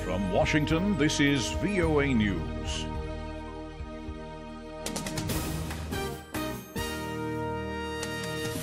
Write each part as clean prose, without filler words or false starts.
From Washington, this is VOA News.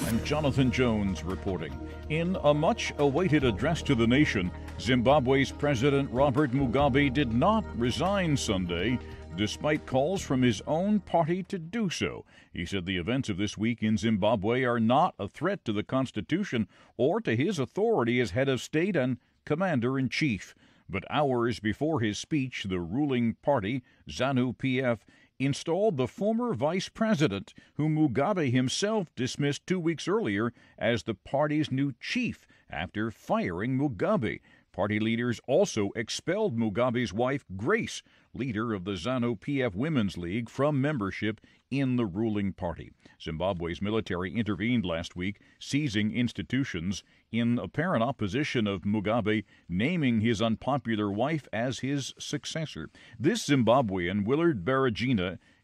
I'm Jonathan Jones reporting. In a much-awaited address to the nation, Zimbabwe's President Robert Mugabe did not resign Sunday, despite calls from his own party to do so. He said the events of this week in Zimbabwe are not a threat to the Constitution or to his authority as head of state and commander-in-chief. But hours before his speech, the ruling party, ZANU-PF, installed the former vice president, whom Mugabe himself dismissed 2 weeks earlier as the party's new chief after firing Mugabe. Party leaders also expelled Mugabe's wife, Grace, leader of the ZANU-PF Women's League, from membership in the ruling party. Zimbabwe's military intervened last week, seizing institutions in apparent opposition of Mugabe naming his unpopular wife as his successor. This Zimbabwean, Willard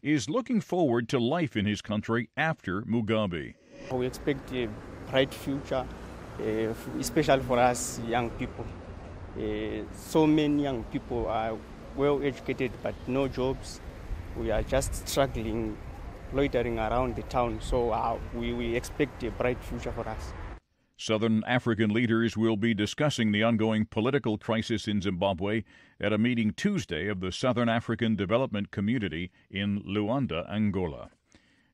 is looking forward to life in his country after Mugabe. We expect a bright future, especially for us young people. So many young people are well educated but no jobs. We are just struggling, loitering around the town, so we expect a bright future for us. Southern African leaders will be discussing the ongoing political crisis in Zimbabwe at a meeting Tuesday of the Southern African Development Community in Luanda, Angola.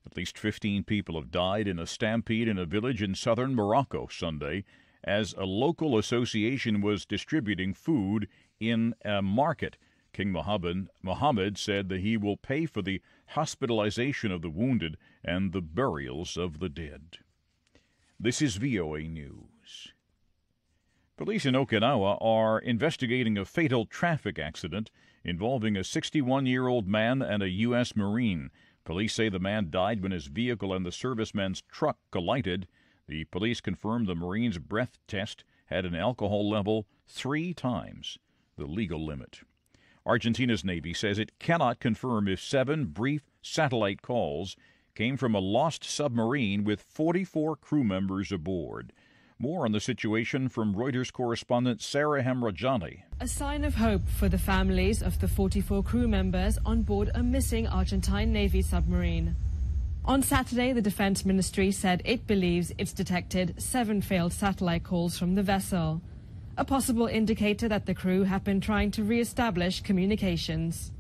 At least 15 people have died in a stampede in a village in southern Morocco Sunday as a local association was distributing food in a market. King Mohammed said that he will pay for the hospitalization of the wounded and the burials of the dead. This is VOA News. Police in Okinawa are investigating a fatal traffic accident involving a 61-year-old man and a U.S. Marine. Police say the man died when his vehicle and the serviceman's truck collided. The police confirmed the Marine's breath test had an alcohol level 3 times the legal limit. Argentina's Navy says it cannot confirm if 7 brief satellite calls came from a lost submarine with 44 crew members aboard. More on the situation from Reuters correspondent Sarah Hamrajani. A sign of hope for the families of the 44 crew members on board a missing Argentine Navy submarine. On Saturday, the Defense Ministry said it believes it's detected 7 failed satellite calls from the vessel, a possible indicator that the crew have been trying to re-establish communications.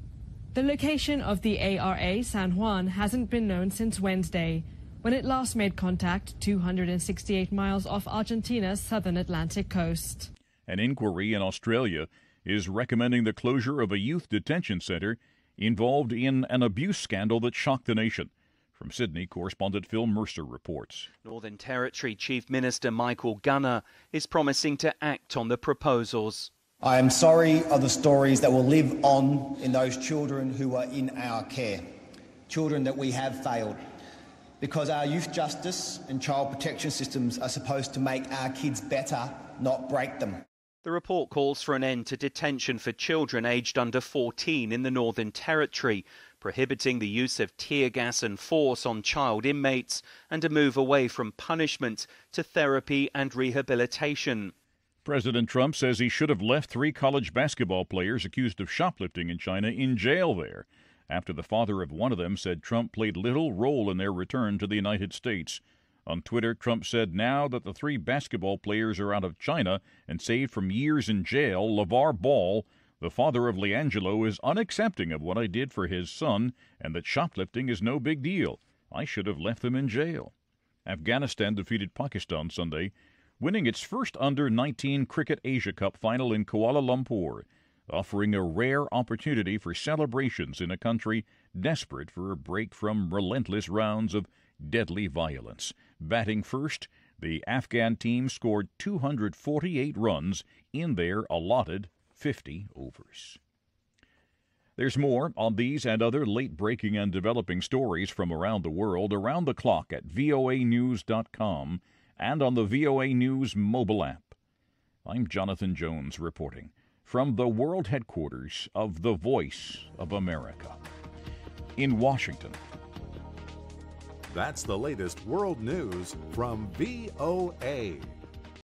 The location of the ARA San Juan hasn't been known since Wednesday, when it last made contact 268 miles off Argentina's southern Atlantic coast. An inquiry in Australia is recommending the closure of a youth detention center involved in an abuse scandal that shocked the nation. From Sydney, correspondent Phil Mercer reports. Northern Territory Chief Minister Michael Gunner is promising to act on the proposals. I am sorry of the stories that will live on in those children who are in our care, children that we have failed, because our youth justice and child protection systems are supposed to make our kids better, not break them. The report calls for an end to detention for children aged under 14 in the Northern Territory, prohibiting the use of tear gas and force on child inmates, and a move away from punishment to therapy and rehabilitation. President Trump says he should have left 3 college basketball players accused of shoplifting in China in jail there, after the father of one of them said Trump played little role in their return to the United States. On Twitter, Trump said now that the 3 basketball players are out of China and saved from years in jail, LeVar Ball, the father of LiAngelo, is unaccepting of what I did for his son and that shoplifting is no big deal. I should have left them in jail. Afghanistan defeated Pakistan Sunday, winning its first under-19 Cricket Asia Cup final in Kuala Lumpur, offering a rare opportunity for celebrations in a country desperate for a break from relentless rounds of deadly violence. Batting first, the Afghan team scored 248 runs in their allotted 50 overs. There's more on these and other late-breaking and developing stories from around the world around the clock at voanews.com and on the VOA News mobile app. I'm Jonathan Jones reporting from the world headquarters of the Voice of America in Washington. That's the latest world news from VOA.